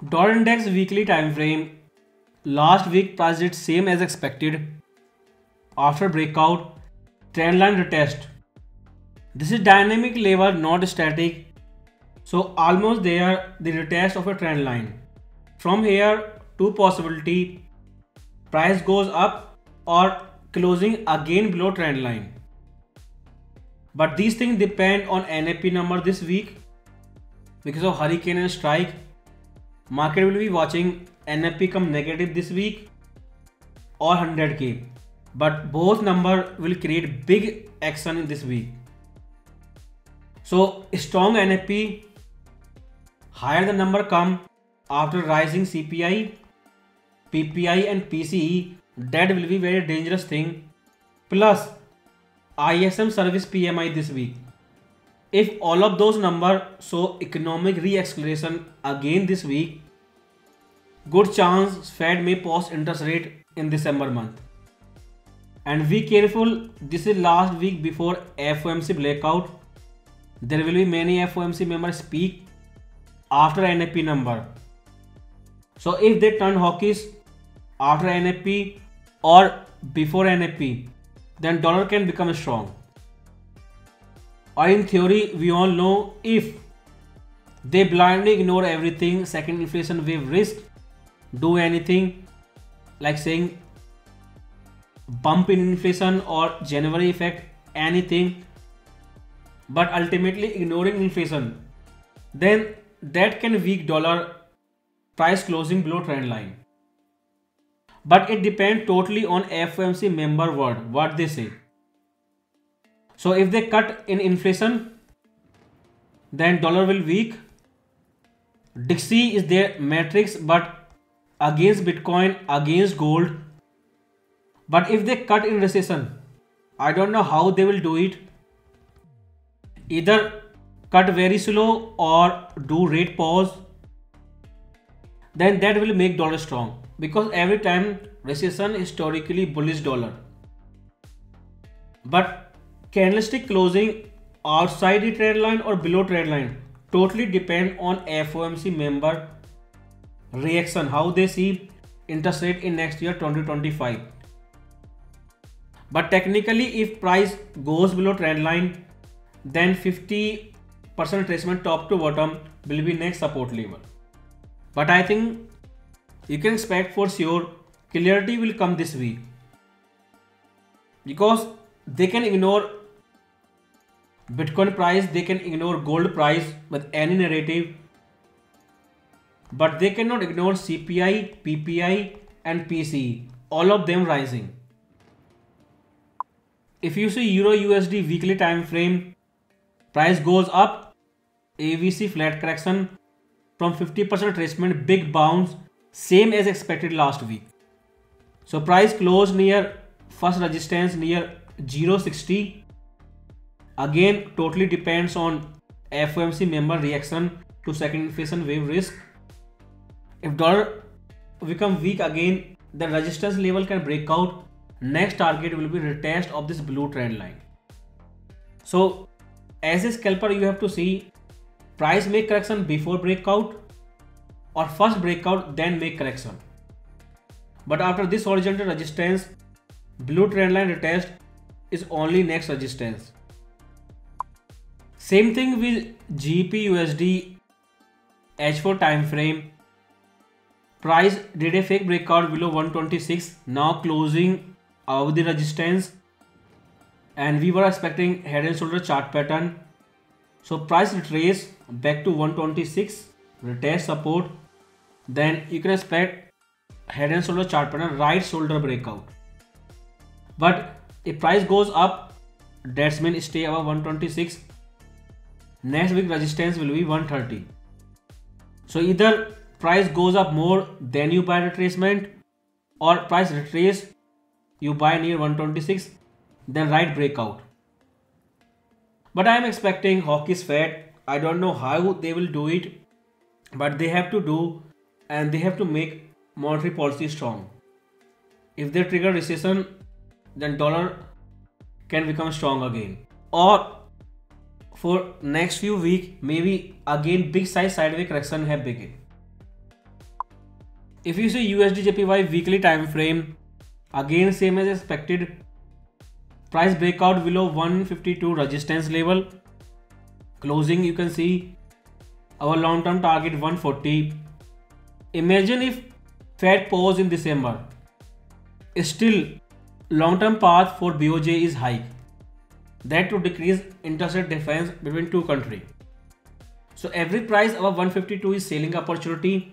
Dollar index weekly time frame. Last week price did same as expected. After breakout, trendline retest. This is dynamic level, not static. So almost there, the retest of a trend line. From here, two possibility: price goes up or closing again below trend line. But these things depend on NFP number this week. Because of hurricane and strike, market will be watching NFP come negative this week or 100k. But both number will create big action in this week. So strong NFP, higher the number come after rising CPI, PPI and PCE, that will be very dangerous thing. Plus ISM service PMI this week. If all of those numbers show economic re-acceleration again this week, good chance Fed may pause interest rate in December month. And be careful, this is last week before FOMC blackout. There will be many FOMC members speak after NFP number. So if they turn hawkish after NFP or before NFP, then dollar can become strong. Or in theory, we all know if they blindly ignore everything, second inflation wave risk, do anything like saying bump in inflation or January effect, anything, but ultimately ignoring inflation, then that can weak dollar price closing below trend line. But it depends totally on FOMC member word, what they say. So if they cut in inflation, then dollar will weak. Dixie is their matrix, but against Bitcoin, against gold. But if they cut in recession, I don't know how they will do it. Either cut very slow or do rate pause. Then that will make dollar strong. Because every time recession historically bullish dollar. But candlestick closing outside the trend line or below trend line totally depend on FOMC member reaction, how they see interest rate in next year 2025. But technically if price goes below trend line, then 50% retracement top to bottom will be next support level. But I think you can expect for sure clarity will come this week. Because they can ignore Bitcoin price, they can ignore gold price with any narrative, but they cannot ignore CPI, PPI and PCE, all of them rising. If you see Euro USD weekly time frame, price goes up, AVC flat correction from 50% retracement, big bounce, same as expected last week. So price closed near first resistance near 0.60. Again, totally depends on FOMC member reaction to second inflation wave risk. If dollar become weak again, the resistance level can break out. Next target will be retest of this blue trend line. So as a scalper, you have to see price make correction before breakout or first breakout then make correction. But after this horizontal resistance, blue trend line retest is only next resistance. Same thing with GBP/USD H4 time frame. Price did a fake breakout below 126, now closing above the resistance, and we were expecting head and shoulder chart pattern. So price retrace back to 126, retest support, then you can expect head and shoulder chart pattern, right shoulder breakout. But if price goes up, that's mean stay above 126. Next week resistance will be 130. So either price goes up more, then you buy retracement, or price retrace, you buy near 126, then right breakout. But I am expecting hawkish Fed. I don't know how they will do it, but they have to do, and they have to make monetary policy strong. If they trigger recession, then dollar can become strong again. Or for next few weeks, maybe again big size sideways correction have begin. If you see USD JPY weekly time frame, again same as expected, price breakout below 152 resistance level, closing you can see our long term target 140. Imagine if Fed pause in December, still long term path for BOJ is high, that to decrease interest rate difference between two countries. So every price above 152 is selling opportunity.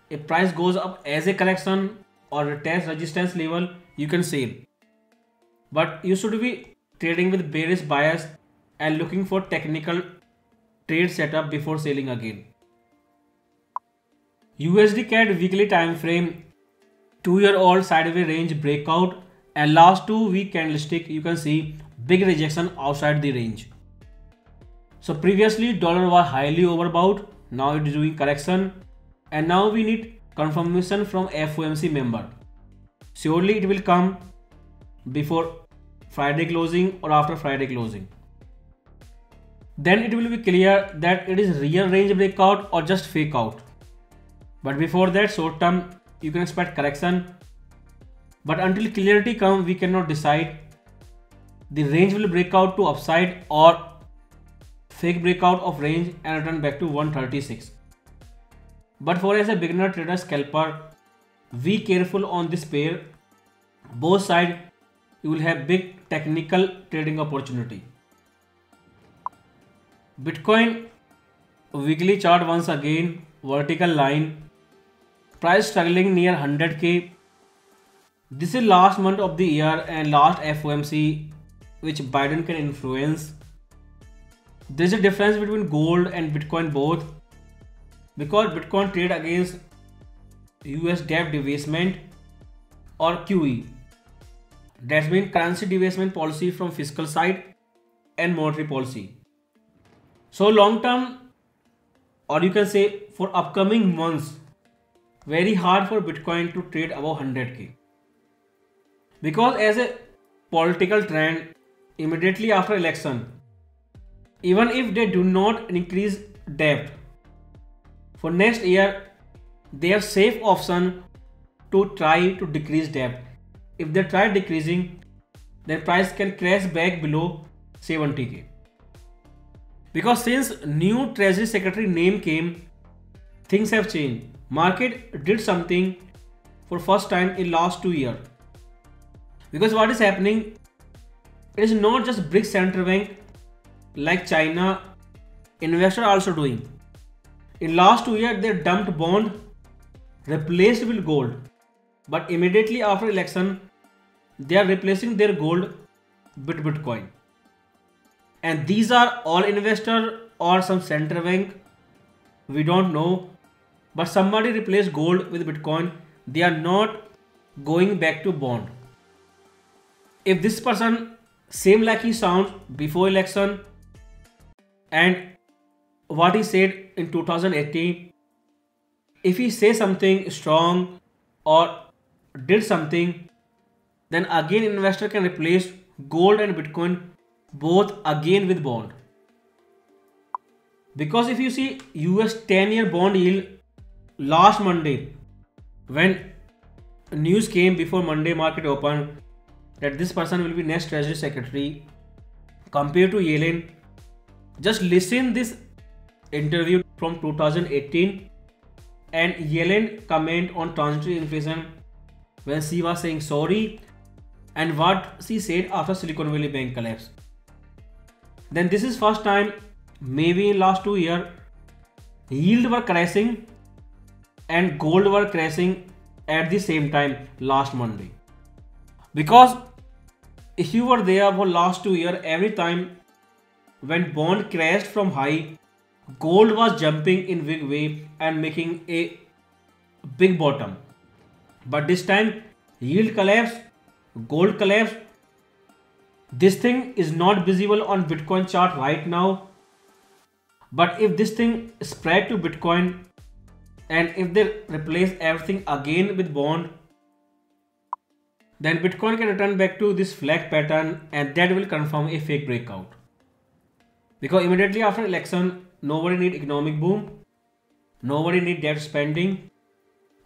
If price goes up as a correction or a test resistance level, you can sell. But you should be trading with bearish bias and looking for technical trade setup before selling again. USD CAD weekly time frame, 2-year-old sideways range breakout, and last 2 week candlestick you can see big rejection outside the range. So previously dollar was highly overbought, now it is doing correction, and now we need confirmation from FOMC member. Surely it will come before Friday closing or after Friday closing. Then it will be clear that it is real range breakout or just fake out. But before that, short term you can expect correction. But until clarity comes, we cannot decide. The range will break out to upside or fake breakout of range and return back to 136. But for as a beginner trader scalper, be careful on this pair. Both sides you will have big technical trading opportunity. Bitcoin weekly chart once again, vertical line, price struggling near 100k. This is last month of the year and last FOMC which Biden can influence. There is a difference between gold and Bitcoin both, because Bitcoin trade against US debt debasement or QE. That's mean currency debasement policy from fiscal side and monetary policy. So long term, or you can say for upcoming months, very hard for Bitcoin to trade above 100k. Because as a political trend, immediately after election, even if they do not increase debt, for next year, they have safe option to try to decrease debt. If they try decreasing, then price can crash back below 70k. Because since new Treasury Secretary name came, things have changed. Market did something for first time in last 2 years. Because what is happening, it is not just BRICS central bank like China, investor also doing. In last 2 years, they dumped bond, replaced with gold. But immediately after election, they are replacing their gold with Bitcoin. And these are all investor or some central bank, we don't know. But somebody replaced gold with Bitcoin. They are not going back to bond. If this person same like he sounds before election and what he said in 2018, if he says something strong or did something, then again investor can replace gold and Bitcoin both again with bond. Because if you see US 10-year bond yield last Monday, when news came before Monday market open that this person will be next Treasury Secretary compared to Yellen, just listen this interview from 2018 and Yellen comment on transitory inflation when she was saying sorry and what she said after Silicon Valley Bank collapse. Then this is first time maybe in last 2 years yield were crashing and gold were crashing at the same time last Monday. Because if you were there for last 2 years, every time when bond crashed from high, gold was jumping in big way and making a big bottom. But this time yield collapsed, gold collapsed. This thing is not visible on Bitcoin chart right now. But if this thing spread to Bitcoin and if they replace everything again with bond, then Bitcoin can return back to this flag pattern and that will confirm a fake breakout. Because immediately after election, nobody need economic boom, nobody need debt spending,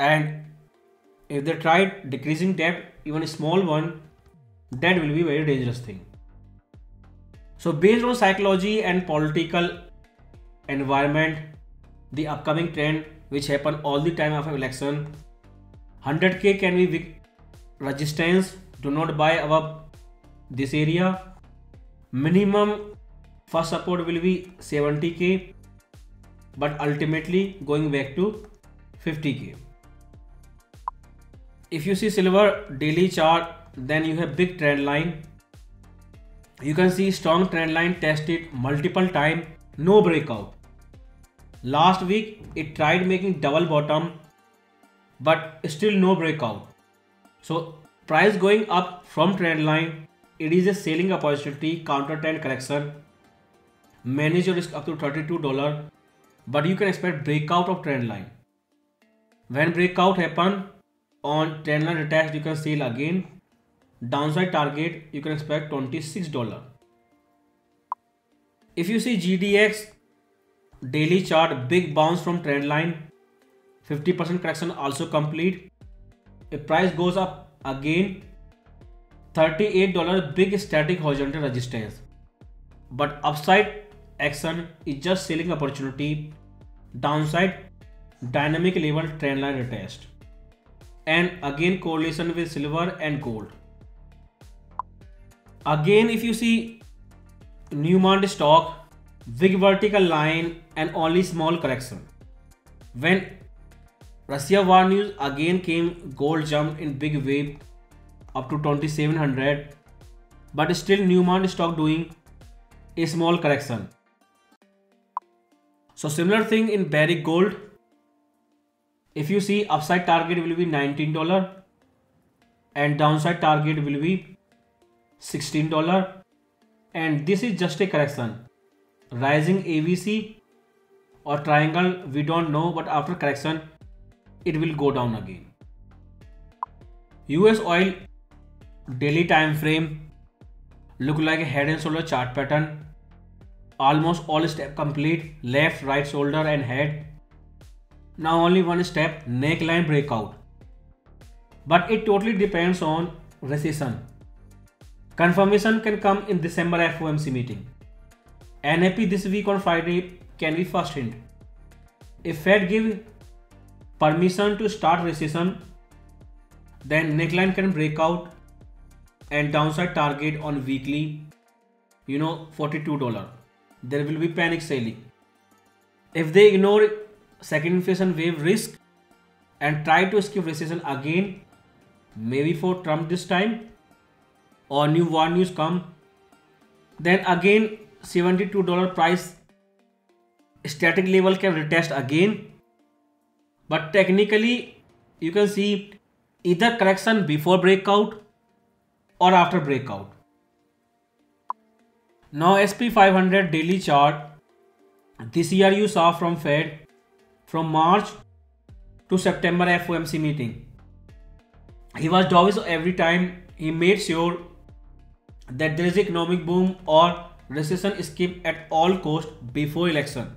And if they tried decreasing debt, even a small one, that will be a very dangerous thing. So based on psychology and political environment, the upcoming trend which happen all the time after election, 100k can be big resistance. Do not buy above this area. Minimum first support will be 70k, but ultimately going back to 50k. If you see silver daily chart, then you have big trend line. You can see strong trend line tested multiple time, no breakout. Last week it tried making double bottom, but still no breakout. So price going up from trend line, it is a selling opportunity, counter trend correction. Manage your risk up to $32, but you can expect breakout of trend line. When breakout happen on trend line retest, you can sell again. Downside target you can expect $26. If you see GDX daily chart, big bounce from trend line, 50% correction also complete. If price goes up again, $38 big static horizontal resistance, but upside action is just selling opportunity. Downside dynamic level trend line retest, and again correlation with silver and gold. Again, if you see Newmont stock, big vertical line and only small correction. When Russia war news again came, gold jumped in big wave up to 2700, but still Newmont stock doing a small correction. So similar thing in Barrick Gold. If you see upside target will be $19 and downside target will be $16, and this is just a correction. Rising ABC or triangle we don't know, but after correction it will go down again. US oil daily time frame look like a head and shoulder chart pattern. Almost all step complete, left, right shoulder and head. Now only one step, neckline breakout. But it totally depends on recession. Confirmation can come in December FOMC meeting. NAP this week on Friday can be first hint. If Fed give permission to start recession, then neckline can break out and downside target on weekly, $42. There will be panic selling. If they ignore second inflation wave risk and try to skip recession again, maybe for Trump this time, or new war news come, then again $72 price static level can retest again. But technically you can see either correction before breakout or after breakout. Now SP 500 daily chart, this year you saw from Fed from March to September FOMC meeting. He was dovish every time. He made sure that there is economic boom or recession skip at all cost before election.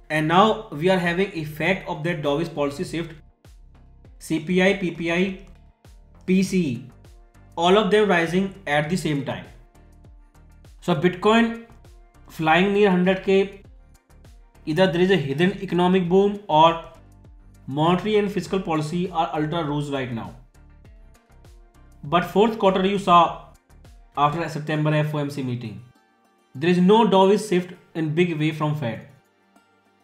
And now we are having effect of that dovish policy shift. CPI, PPI, PCE, all of them rising at the same time. So Bitcoin flying near 100k, either there is a hidden economic boom or monetary and fiscal policy are ultra loose right now. But fourth quarter you saw after September FOMC meeting, there is no dovish shift in big way from Fed.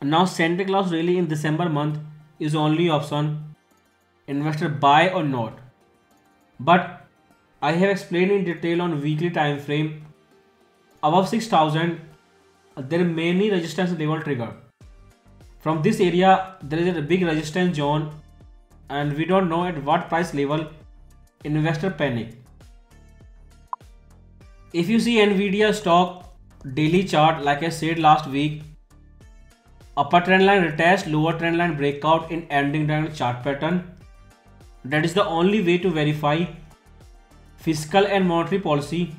Now Santa Claus rally in December month is only option, investor buy or not. But I have explained in detail on weekly time frame. Above 6000 there are many resistance level trigger. From this area there is a big resistance zone and we don't know at what price level investor panic. If you see Nvidia stock daily chart, like I said last week, upper trend line retest, lower trend line breakout in ending trend chart pattern. That is the only way to verify fiscal and monetary policy.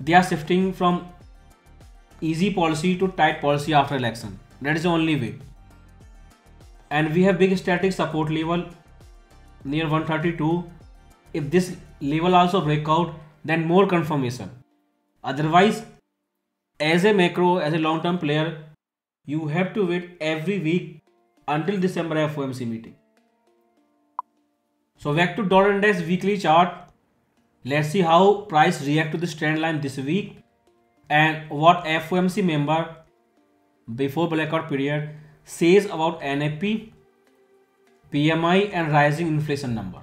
They are shifting from easy policy to tight policy after election. That is the only way. and we have big static support level near 132. If this level also break out, then more confirmation. Otherwise, as a macro, as a long-term player, you have to wait every week until December FOMC meeting. So back to dollar index weekly chart. Let's see how price react to this trend line this week and what FOMC member before blackout period says about NFP, PMI and rising inflation number.